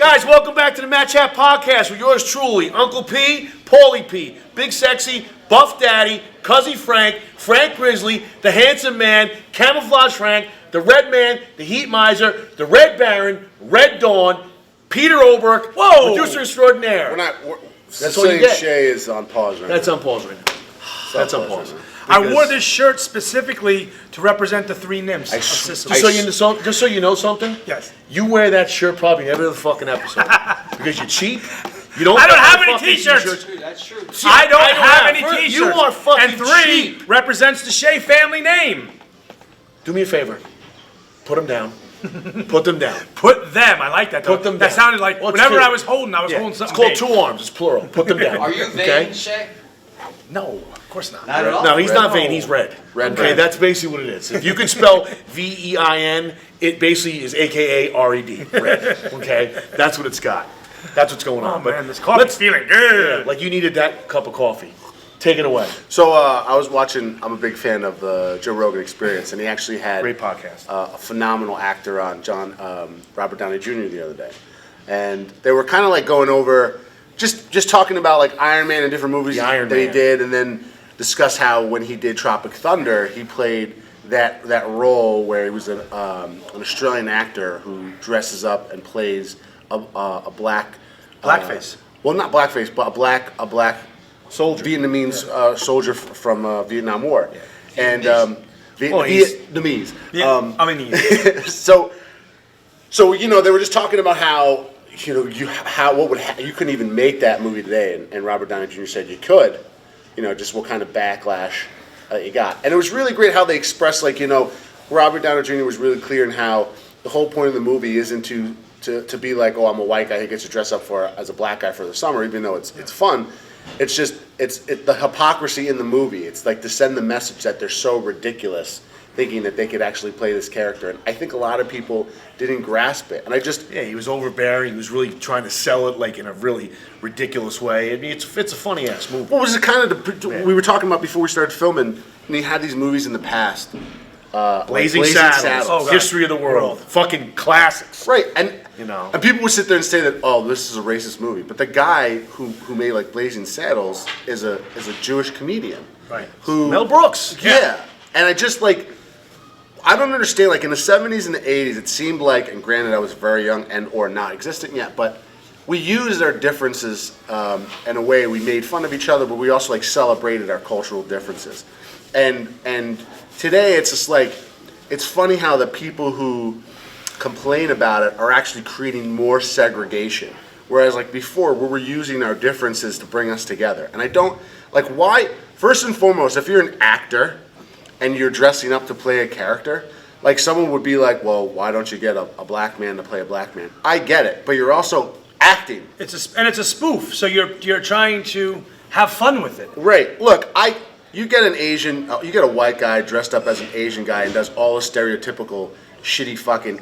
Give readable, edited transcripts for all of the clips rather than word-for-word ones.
Guys, welcome back to the Matt Chat Podcast with yours truly, Uncle P, Paulie P, Big Sexy, Buff Daddy, Cuzzy Frank, Frank Grizzly, the Handsome Man, Camouflage Frank, the Red Man, the Heat Miser, the Red Baron, Red Dawn, Peter Oberk, producer extraordinaire. That's all you get. Shay is on pause right now. That's on pause right now. That's on pause. I wore this shirt specifically to represent the three nymphs of Sicily. Just so you know something. Yes. You wear that shirt probably every other fucking episode because you're cheap. I don't have any T-shirts. Dude, that's true. I don't have any T-shirts. You are fucking and three cheap. represents the Shea family name. Do me a favor. Put them down. Put them down. Put them. I like that. Though. Put them that down. sounded like whenever I was holding something. It's called two arms. It's plural. Put them down. Are you vain, okay? Shay? No, of course not. Not at all. No, he's not vain. He's red. Red. Okay, that's basically what it is. If you can spell V-E-I-N, it basically is AKA R-E-D. Red. Okay, that's what it's got. That's what's going on. Oh man, this coffee's feeling good. Like you needed that cup of coffee. Take it away. So I was watching. I'm a big fan of the Joe Rogan Experience, and he actually had Great podcast. A phenomenal actor on, Robert Downey Jr. the other day, and they were kind of like going over, just talking about like Iron Man and different movies that he did, and then discuss how when he did Tropic Thunder, he played that role where he was an Australian actor who dresses up and plays a black Blackface. Well, not blackface, but a black Soldier. Vietnamese soldier from Vietnam War, and Vietnamese. So they were just talking about how you couldn't even make that movie today, and Robert Downey Jr. said you could, just what kind of backlash you got, and it was really great how they expressed Robert Downey Jr. was really clear in how the whole point of the movie isn't to be like, oh, I'm a white guy who gets to dress up as a black guy for the summer, even though it's fun. It's just the hypocrisy in the movie. It's like to send the message that they're so ridiculous, thinking that they could actually play this character. And I think a lot of people didn't grasp it. And he was overbearing. He was really trying to sell it like in a really ridiculous way. I mean, it's a funny ass movie. What was it kind of we were talking about before we started filming? And he had these movies in the past. Blazing Saddles, History of the World, fucking classics. Right, and people would sit there and say that, oh, this is a racist movie, but the guy who made like Blazing Saddles is a Jewish comedian, right? Mel Brooks, yeah. And I just I don't understand. Like in the 70s and the 80s, it seemed like, and granted I was very young and or not existent yet, but we used our differences in a way. We made fun of each other, but we also celebrated our cultural differences, and today, it's just it's funny how the people who complain about it are actually creating more segregation. Whereas, before, we were using our differences to bring us together. And I don't, why, first and foremost, if you're an actor and you're dressing up to play a character, someone would be like, well, why don't you get a black man to play a black man? I get it, but you're also acting. It's a spoof, so you're trying to have fun with it. Right. Look, you get a white guy dressed up as an Asian guy and does all the stereotypical shitty fucking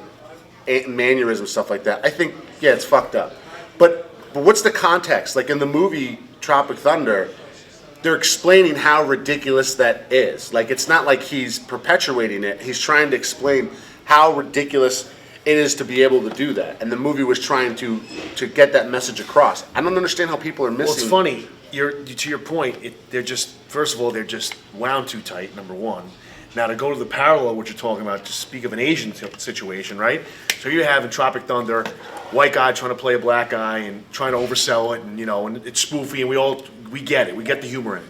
mannerism stuff like that. I think, yeah, it's fucked up. But what's the context? In the movie Tropic Thunder, they're explaining how ridiculous that is. It's not like he's perpetuating it. He's trying to explain how ridiculous it is to be able to do that. And the movie was trying to get that message across. I don't understand how people are missing. Well, it's funny. To your point, they're just wound too tight, number one. Now, to go to the parallel, what you're talking about, to speak of an Asian situation, right? So you're having Tropic Thunder, white guy trying to play a black guy and trying to oversell it, and it's spoofy, and we get it. We get the humor in it.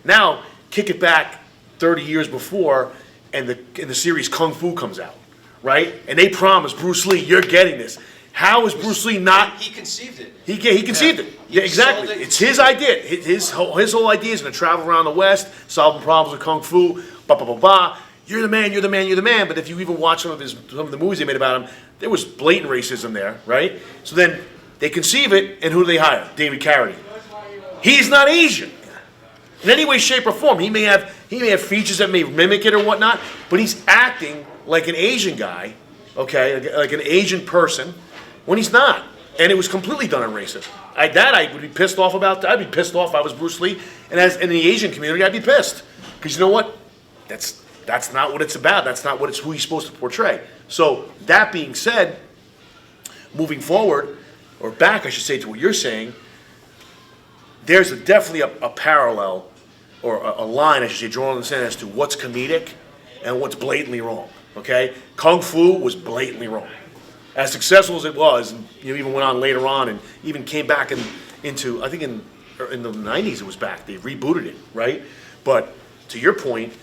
Now, kick it back 30 years before, and the series Kung Fu comes out, right? And they promise Bruce Lee, you're getting this. How is Bruce Lee not? He conceived it. He conceived it. Yeah, exactly. It's his idea. His whole idea is going to travel around the West, solving problems with kung fu. You're the man. You're the man. You're the man. But if you even watch some of the movies they made about him, there was blatant racism there, right? So then they conceive it, and who do they hire? David Carradine. He's not Asian in any way, shape, or form. He may have features that may mimic it or whatnot, but he's acting like an Asian guy, okay, like an Asian person. When he's not. And it was completely done on racism. I would be pissed off about that. I'd be pissed off if I was Bruce Lee. And as in the Asian community, I'd be pissed. Because you know what? That's not what it's about. That's not who he's supposed to portray. So that being said, moving forward, or back, I should say, to what you're saying, there's definitely a parallel, or a line, I should say, drawn in the sand as to what's comedic and what's blatantly wrong. Okay, Kung Fu was blatantly wrong. As successful as it was, and even went on later on, and even came back into I think in the '90s it was back. They rebooted it, right? But to your point,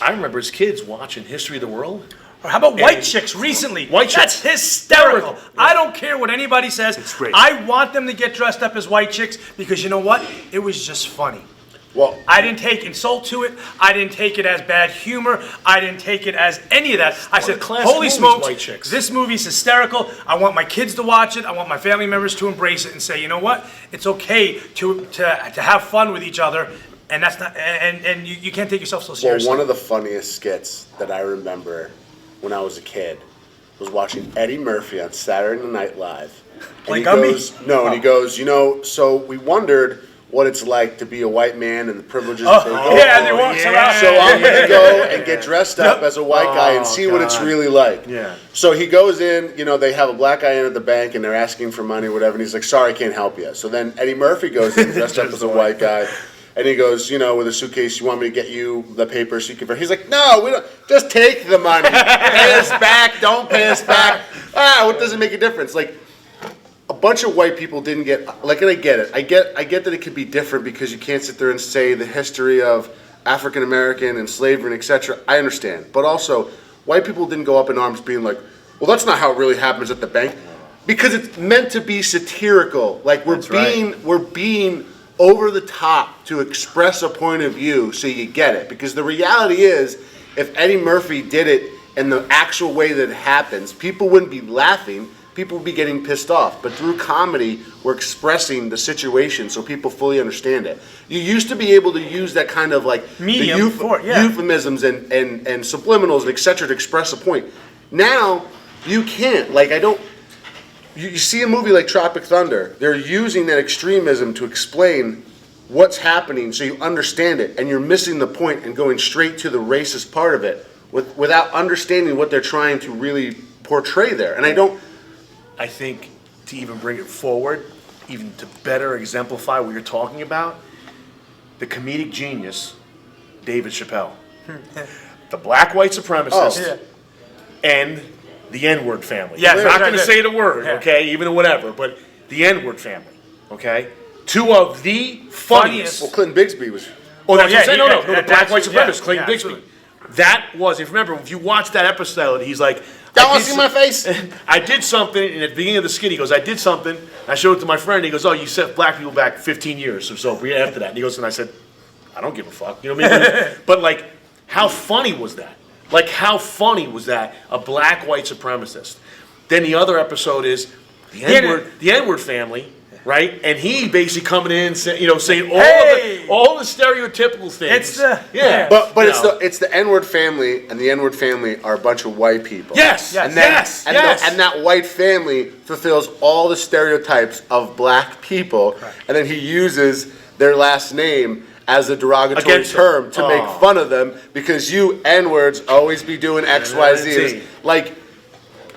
I remember as kids watching History of the World. Or how about White Chicks recently? White That's Chicks. hysterical. Yeah. I don't care what anybody says. It's great. I want them to get dressed up as white chicks because you know what? It was just funny. Well, I didn't take insult to it. I didn't take it as bad humor. I didn't take it as any of that. I said, classic holy movies, smokes, White Chicks. this movie's hysterical. I want my kids to watch it. I want my family members to embrace it and say, you know what? It's okay to have fun with each other. And that's not, and you can't take yourself so well, seriously. one of the funniest skits that I remember when I was a kid was watching Eddie Murphy on Saturday Night Live. Play And he Gumby? goes, no, and he goes, so we wondered what it's like to be a white man and the privileges that they go. yeah, and he walks around. So I'm going to go and get dressed up as a white guy and see what it's God. really like. Yeah. So he goes in, they have a black guy in at the bank and they're asking for money or whatever, and he's like, sorry, I can't help you. So then Eddie Murphy goes in dressed up as a white guy. And he goes, with a suitcase, you want me to get you the paper so you can... He's like, no, we don't. Just take the money. Pay us back. Don't pay us back. What does it make a difference? Like, a bunch of white people didn't get... Like, and I get it. I get that it could be different because you can't sit there and say the history of African American and slavery and etc. I understand. But also, white people didn't go up in arms being like, well, that's not how it really happens at the bank. Because it's meant to be satirical. Like, we're being over the top to express a point of view so you get it. Because the reality is, if Eddie Murphy did it in the actual way that it happens, people wouldn't be laughing, people would be getting pissed off. But through comedy, we're expressing the situation so people fully understand it. You used to be able to use that kind of like Medium euphemisms and subliminals and etc. to express a point. Now, you can't. Like, You see a movie like Tropic Thunder, they're using that extremism to explain what's happening so you understand it, and you're missing the point and going straight to the racist part of it without understanding what they're trying to really portray there. And I think to even bring it forward, even to better exemplify what you're talking about, the comedic genius, David Chappelle, the black white supremacist, and the N-word family. Yes, I'm not going to say the word, okay, even whatever, but the N-word family, okay? Two of the funniest. well, Clinton Bigsby was... Oh, that's what I'm saying. No, yeah, the black white supremacist, yeah, Clinton Bixby. absolutely. That was, if you remember, if you watch that episode, he's like, Y'all want to see my face? I did something, and at the beginning of the skit, he goes, I did something. I showed it to my friend, and he goes, oh, you set black people back 15 years or so after that. And he goes, and I said, I don't give a fuck. You know what I mean? But, like, how funny was that? Like, how funny was that? A black white supremacist. Then the other episode is the N-word family, right? And he basically coming in, saying all the stereotypical things. It's the N-word family, and the N-word family are a bunch of white people. Yes. And that white family fulfills all the stereotypes of black people, and then he uses their last name as a derogatory term to make fun of them because you N-words always be doing X, Y, Z. It's like,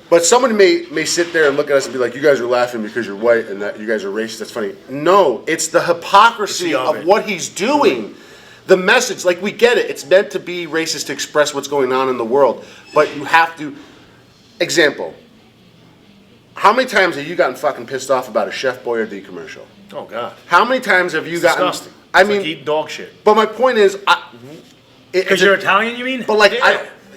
but someone may sit there and look at us and be like, you guys are laughing because you're white and that you guys are racist. That's funny. No, it's the hypocrisy of what he's doing. The message, like, we get it. It's meant to be racist to express what's going on in the world. But you have to... Example. How many times have you gotten fucking pissed off about a Chef Boyardee commercial? Oh, God. How many times have you gotten... Disgusting. I It's mean, like eating dog shit. But my point is... Because you're Italian, you mean? But, like,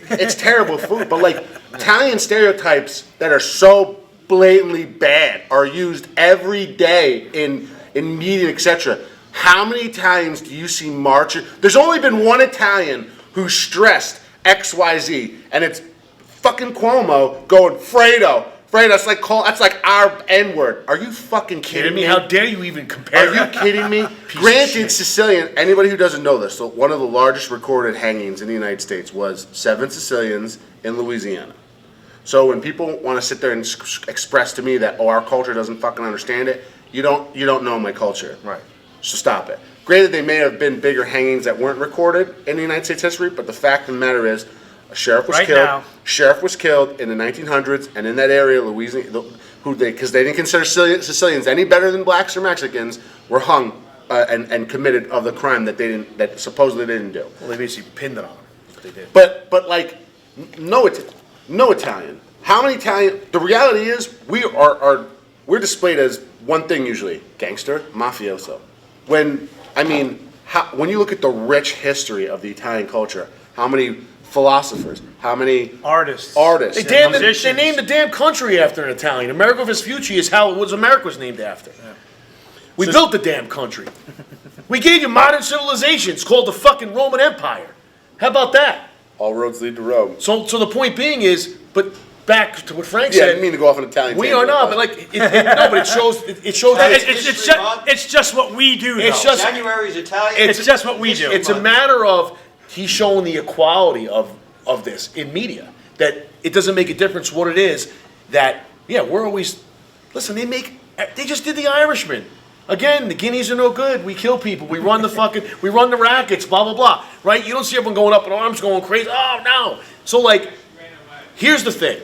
it's terrible food. But, like, Italian stereotypes that are so blatantly bad are used every day in media, etc. How many Italians do you see marching? There's only been one Italian who stressed XYZ, and it's fucking Cuomo going, Fredo, that's like our N-word. Are you fucking kidding me? How dare you even compare? Are you kidding me? Granted, Sicilian, anybody who doesn't know this, so one of the largest recorded hangings in the United States was 7 Sicilians in Louisiana. So when people want to sit there and express to me that, our culture doesn't fucking understand it, you don't know my culture. Right. So stop it. Granted, they may have been bigger hangings that weren't recorded in the United States history, but the fact of the matter is, A sheriff was Right killed. now. Sheriff was killed in the 1900s, and in that area, Louisiana, because they didn't consider Sicilians any better than blacks or Mexicans, were hung and committed of the crime that supposedly they didn't do. Well, they basically pinned it on them. They did. But like, no Italian. How many Italian? The reality is, we're displayed as one thing usually: gangster, mafioso. When you look at the rich history of the Italian culture, how many philosophers, how many Artists. They named the damn country after an Italian. America Vespucci is how America was named after. Yeah. We built the damn country. We gave you modern civilization. It's called the fucking Roman Empire. How about that? All roads lead to Rome. So the point being is, but back to what Frank Yeah, I said. didn't mean to go off on Italian. We are not, but like, but it shows. It shows. That It's just what we do. It's though. just January is Italian. It's just what we do. It's a matter of he's showing the equality of this in media. That it doesn't make a difference what it is. That we're always listen. They just did The Irishman. Again, the guineas are no good. We kill people. We run the rackets. Blah blah blah. Right? You don't see everyone going up in arms, going crazy. Oh no. So like, here's the thing.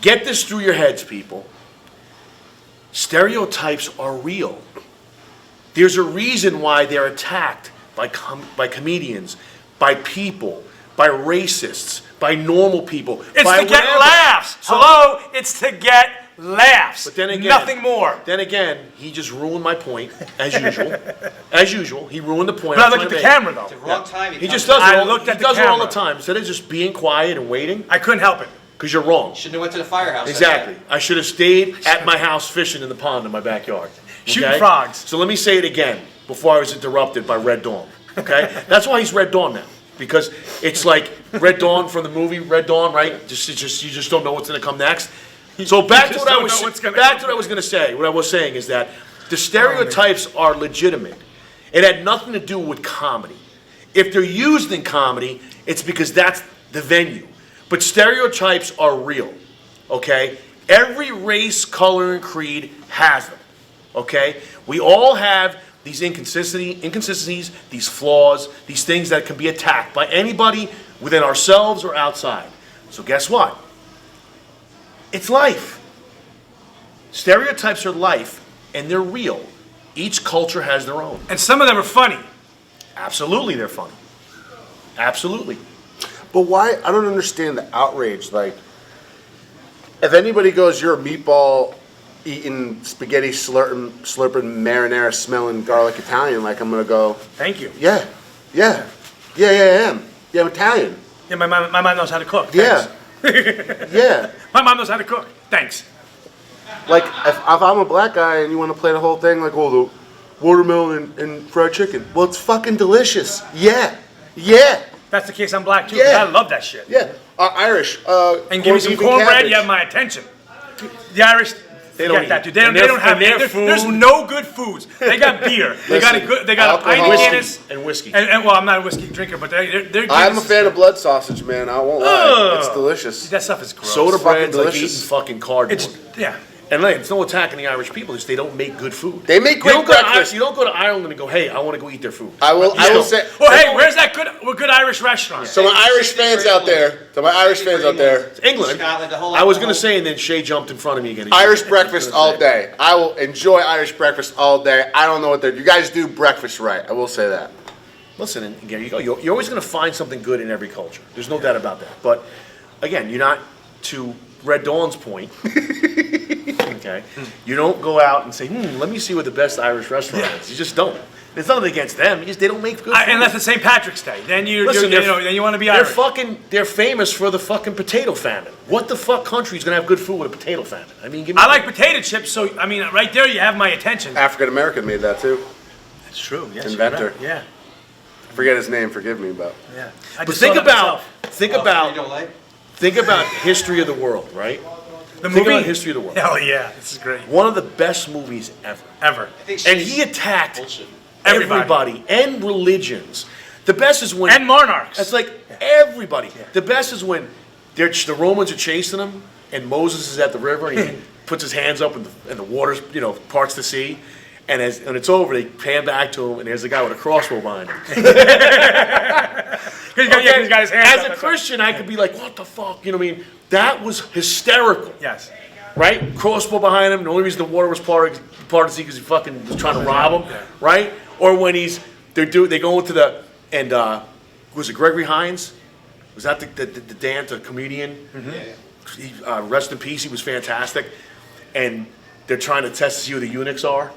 Get this through your heads, people. Stereotypes are real. There's a reason why they're attacked by comedians, by people, by racists, by normal people. It's by to get whatever. laughs. Hello? It's to get laughs. But then again, nothing more. Then again, he just ruined my point, as usual. As usual, he ruined the point. But I look at the camera, though. It's the wrong time. He just does it. I All, looked he at the does it all camera. the time. Instead of just being quiet and waiting, I couldn't help it. because you're wrong. Shouldn't have went to the firehouse. Exactly. I should have stayed at my house fishing in the pond in my backyard. Shooting frogs. So let me say it again before I was interrupted by Red Dawn. Okay? That's why he's Red Dawn now. Because it's like Red Dawn from the movie Red Dawn, right? You just don't know what's going to come next. So back to what I was going to say. What I was saying is that the stereotypes are legitimate. It had nothing to do with comedy. If they're used in comedy, it's because that's the venue. But stereotypes are real, okay? Every race, color, and creed has them, okay? We all have these inconsistencies, these flaws, these things that can be attacked by anybody within ourselves or outside. So guess what? It's life. Stereotypes are life, and they're real. Each culture has their own. And some of them are funny. Absolutely, they're funny. Absolutely. But why? I don't understand the outrage. Like, if anybody goes, you're a meatball eating, spaghetti slurping, marinara smelling garlic Italian, like, I'm gonna go, Thank you. yeah, I am. Yeah, I'm Italian. Yeah, my mom knows how to cook. Yeah, Thanks. yeah. My mom knows how to cook. Thanks. Like, if I'm a black guy and you want to play the whole thing, like, oh, the watermelon and fried chicken. Well, it's fucking delicious. Yeah. That's the case. I'm black too. Yeah. I love that shit. Yeah. Irish. And give me some cornbread. You have my attention. The Irish. They don't Forget that, eat. dude. They don't have their there's food. no good foods. They got beer. They got a good. They got a pint of alcohol, Guinness and whiskey. And well, I'm not a whiskey drinker, but they're I'm a fan of blood sausage, man. I won't lie. It's delicious. That stuff is gross. Soda fucking bread's like eating delicious. fucking cardboard. Yeah. And like, it's no attacking the Irish people. It's they don't make good food. They make great breakfast. You don't go to Ireland and go, hey, I want to go eat their food. I will say. Oh, hey, where's that good Irish restaurant? So my Irish fans out there. England. Scotland, a whole I was lot going of- to say, and then Shay jumped in front of me again. Irish breakfast all day. I will enjoy Irish breakfast all day. I don't know what you guys do breakfast right. I will say that. Listen, and again, you're always going to find something good in every culture. There's no doubt about that. But again, you're not, to Red Dawn's point, okay, you don't go out and say, let me see what the best Irish restaurant is. You just don't. It's nothing against them. They don't make good food. Unless it's St. Patrick's Day, then then you want to be they're Irish. They're famous for the fucking potato famine. What the fuck country is going to have good food with a potato famine? I mean, give me. I like potato chips, so I mean, right there you have my attention. African American made that too. That's true. Yes, Inventor. you're right. Yeah. Forget his name. Forgive me, but Yeah. But think about You don't like? think about history of the world, right? the Think movie. about history of the world. Hell yeah, this is great. One of the best movies ever. Ever. And he attacked Bullshit. everybody and religions. The best is when And monarchs. It's like everybody. The best is when the Romans are chasing him, and Moses is at the river, and he puts his hands up, and the water, parts the sea, And when it's over, they pan back to him, and there's a guy with a crossbow behind him. He's got his hands As up, a Christian, I could be like, what the fuck? You know what I mean? That was hysterical. Yes. Right? Crossbow behind him. The only reason the water was part of the sea because he fucking was trying to rob him. Yeah. Right? Or when they go into the, and was it Gregory Hines? Was that the dance, a comedian? Yeah. He, rest in peace, he was fantastic. And they're trying to test to see who the eunuchs are,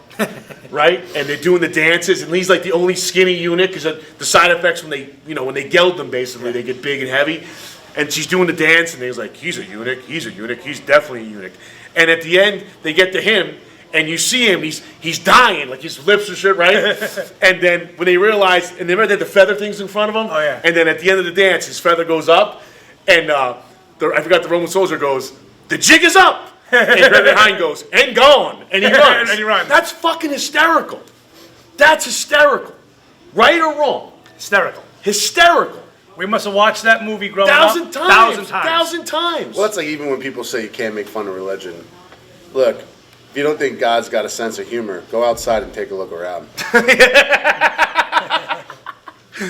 right? And they're doing the dances, and he's like the only skinny eunuch because the side effects when they geld them, basically, they get big and heavy. And she's doing the dance, and he's like, he's a eunuch, he's definitely a eunuch. And at the end, they get to him, and you see him, he's dying, like his lips and shit, right? And then when they realize, and they remember they had the feather things in front of him? Oh, yeah. And then at the end of the dance, his feather goes up, and I forgot the Roman soldier goes, the jig is up! And Gregory Hine goes, and gone, and he runs. And he runs. That's fucking hysterical. That's hysterical. Right or wrong? Hysterical. Hysterical. We must have watched that movie growing Thousand up. times. 1,000 times. 1,000 times. Well, that's like even when people say you can't make fun of religion. Look, if you don't think God's got a sense of humor, go outside and take a look around.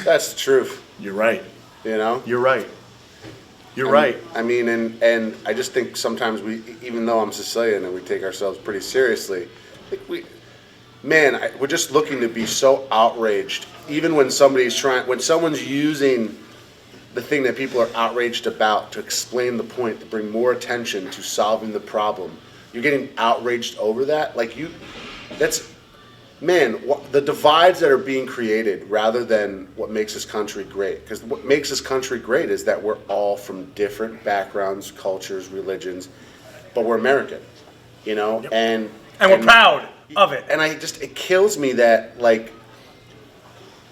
That's the truth. You're right. You know? You're right. You're right. I mean, and I just think sometimes even though I'm Sicilian and we take ourselves pretty seriously, like we're just looking to be so outraged. Even when when someone's using the thing that people are outraged about to explain the point, to bring more attention to solving the problem, you're getting outraged over that. The divides that are being created rather than what makes this country great. Because what makes this country great is that we're all from different backgrounds, cultures, religions, but we're American, you know? Yep. And we're proud of it. And it kills me that, like,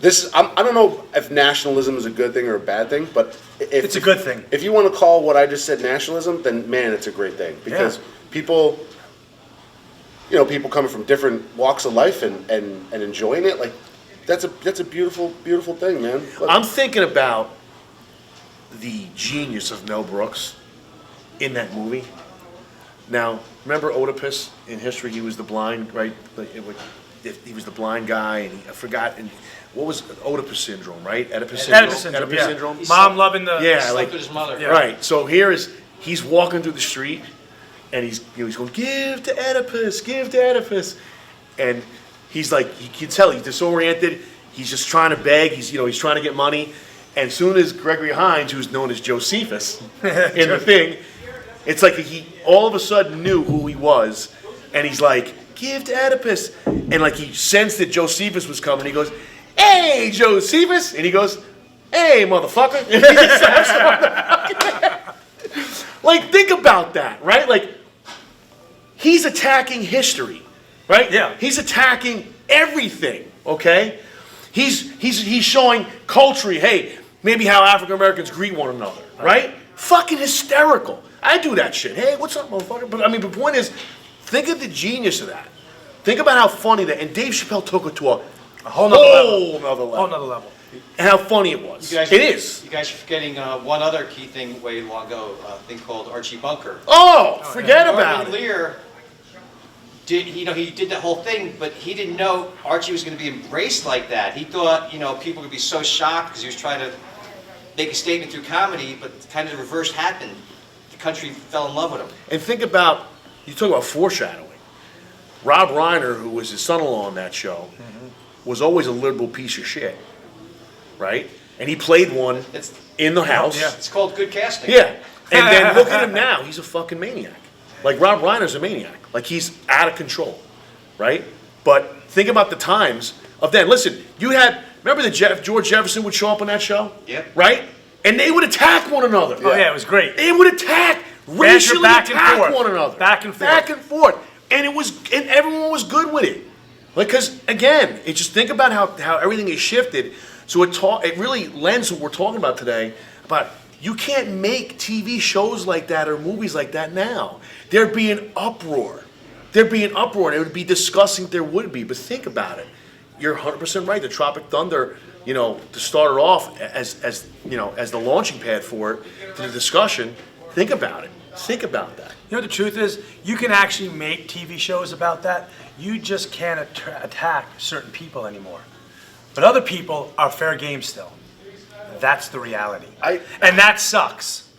I don't know if nationalism is a good thing or a bad thing, but It's a good thing. If you want to call what I just said nationalism, then man, it's a great thing. Because people coming from different walks of life and enjoying it, like that's a beautiful, beautiful thing, man. I'm thinking about the genius of Mel Brooks in that movie. Now, remember Oedipus in history? He was the blind, right? He was the blind guy, and I forgot. And what was Oedipus syndrome, right? Oedipus syndrome. Mom loving the Slept with his mother. Yeah. Right. So he's walking through the street, and he's going, give to Oedipus, and he's like, you can tell he's disoriented. He's just trying to beg. He's trying to get money. And as soon as Gregory Hines, who's known as Josephus in the thing, it's like he all of a sudden knew who he was, and he's like, give to Oedipus, and like he sensed that Josephus was coming. He goes, hey, Josephus, and he goes, hey, motherfucker. And he just slaps him on the fucking- Like, think about that, right? Like, he's attacking history, right? Yeah. He's attacking everything, okay? He's showing culture, hey, maybe how African Americans greet one another, right? Fucking hysterical. I do that shit. Hey, what's up, motherfucker? But I mean, the point is, think of the genius of that. Think about how funny that, and Dave Chappelle took it to a whole nother level. And how funny it was. It is. You guys are forgetting one other key thing way long ago, a thing called Archie Bunker. Oh, forget about Norman it. Lear he did that whole thing, but he didn't know Archie was going to be embraced like that. He thought, people would be so shocked because he was trying to make a statement through comedy, but kind of the reverse happened. The country fell in love with him. And think about, you talk about foreshadowing. Rob Reiner, who was his son-in-law on that show, was always a liberal piece of shit, right? And he played one in the house. Yeah. It's called good casting. Yeah. And then look at him now. He's a fucking maniac. Like, Rob Reiner's a maniac. Like, he's out of control, right? But think about the times of then. Listen, remember that George Jefferson would show up on that show? Yep. Right? And they would attack one another. Oh yeah, it was great. They would racially back and attack forth. one another. Back and forth. And everyone was good with it. Like, because again, just think about how everything is shifted. So it really lends what we're talking about today about you can't make TV shows like that or movies like that now. There'd be an uproar. And it would be disgusting if there would be. But think about it. You're 100% right. The Tropic Thunder, to start it off as the launching pad for it, to the discussion, think about it. Think about that. You know what the truth is? You can actually make TV shows about that. You just can't attack certain people anymore. But other people are fair game still. That's the reality. And that sucks.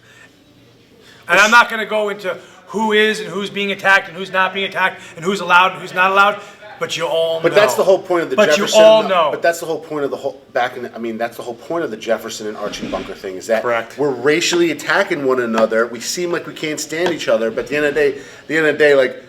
And I'm not going to go into who is and who's being attacked and who's not being attacked and who's allowed and who's not allowed. But you all know. But that's the whole point of the Jefferson. But you all know. But that's the whole point of the whole that's the whole point of the Jefferson and Archie Bunker thing is that Correct. we're racially attacking one another. We seem like we can't stand each other, but at the end of the day, like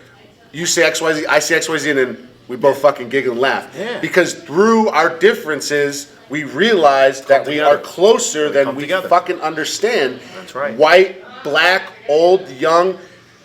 you say XYZ, I say XYZ, and then we both fucking giggle and laugh. Yeah. Because through our differences, we realize that we together. are closer than come we together. fucking understand. That's right. White, black, old, young.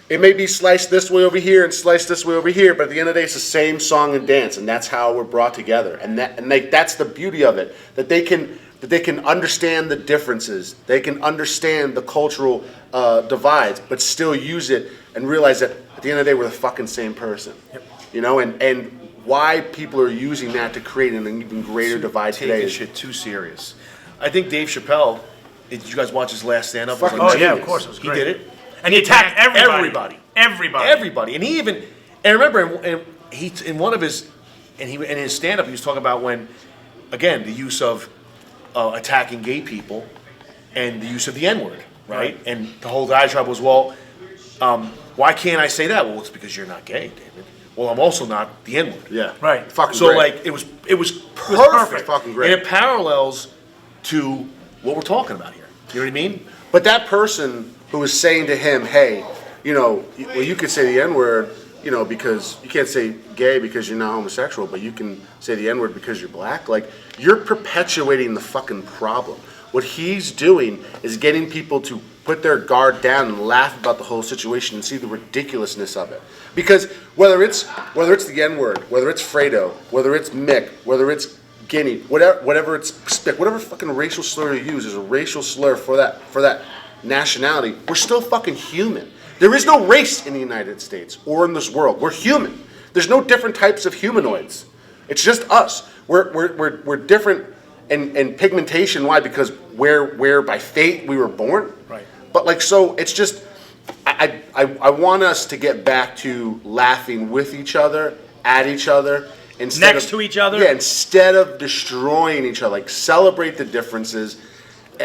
It may be sliced this way over here and sliced this way over here, but at the end of the day, it's the same song and dance, and that's how we're brought together. And that's the beauty of it, that they can understand the differences, they can understand the cultural divides, but still use it and realize that at the end of the day, we're the fucking same person. Yep. You know, and why people are using that to create an even greater divide today. Taking is shit too serious. I think Dave Chappelle. Did you guys watch his last stand-up? Fucking Oh, yeah, genius. of course. It was He great. did it. And he attacked everybody. Everybody. And he even, and remember, and he in one of his, and he in his stand-up, he was talking about when, again, the use of attacking gay people, and the use of the N-word, right? And the whole diatribe was, well, why can't I say that? Well, it's because you're not gay, David. Well, I'm also not the N-word. Yeah. Right. Fucking So great. like it was perfect. Fucking great. And it parallels to what we're talking about here. You know what I mean? But that person who was saying to him, hey, you know, well, you could say the N-word, you know, because you can't say gay because you're not homosexual, but you can say the N-word because you're black. Like, you're perpetuating the fucking problem. What he's doing is getting people to put their guard down and laugh about the whole situation and see the ridiculousness of it. Because whether it's the N-word, whether it's Fredo, whether it's Mick, whether it's Guinea, whatever it's stick, whatever fucking racial slur you use is a racial slur for that nationality. We're still fucking human. There is no race in the United States or in this world. We're human. There's no different types of humanoids. It's just us. We're different in pigmentation. Why? Because where by fate we were born. Right. But like, so it's just I want us to get back to laughing with each other, at each other. Next to each other? Yeah, instead of destroying each other. Like, celebrate the differences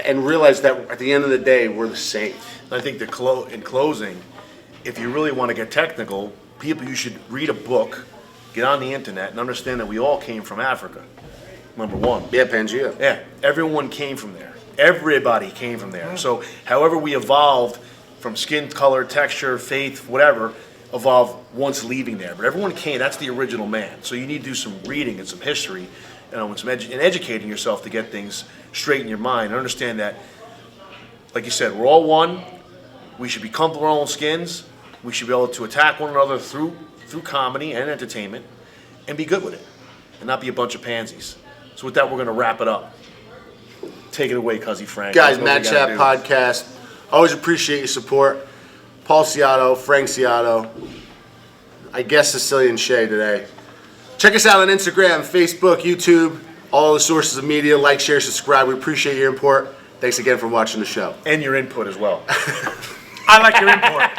and realize that at the end of the day, we're the same. I think in closing, if you really want to get technical, you should read a book, get on the internet, and understand that we all came from Africa. Number one. Yeah, Pangea. Yeah, everyone came from there. Everybody came from there. So however we evolved from skin color, texture, faith, whatever, evolved once leaving there. But everyone came, that's the original man. So you need to do some reading and some history, and some and educating yourself to get things straight in your mind and understand that, like you said, we're all one. We should be comfortable in our own skins. We should be able to attack one another through comedy and entertainment and be good with it and not be a bunch of pansies. So with that, we're going to wrap it up. Take it away, Cuzzy Frank. Guys, That's what Mad we Chat gotta do. Podcast. Always appreciate your support. Paul Ciato, Frank Ciato, I guess Sicilian Shay today. Check us out on Instagram, Facebook, YouTube, all the sources of media. Like, share, subscribe. We appreciate your input. Thanks again for watching the show. And your input as well. I like your import.